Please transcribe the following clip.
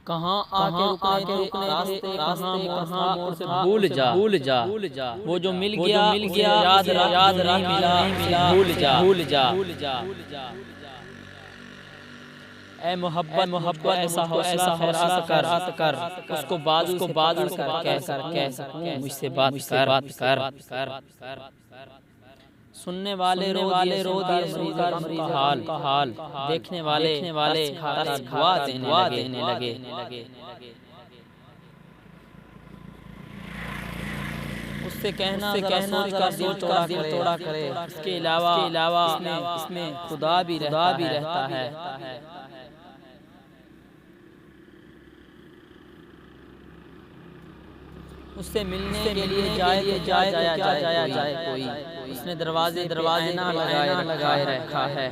कहाँ आके रुकने रास्ते कहाँ मोड़ से भूल जा वो जो मिल गया याद नहीं मिला भूल जा ए मोहब्बत ऐसा हौसला कर उसको बाजू कर कह सकूं मुझसे बात कर सुनने वाले रो दिए का हाल देखने वाले दुआ देने लगे। उससे कहना सोच का दिल तोड़ा करे इसके अलावा इसमें खुदा भी रहता है। उससे मिलने के लिए जाए कोई उसने दरवाजे ना लगाए रखा है।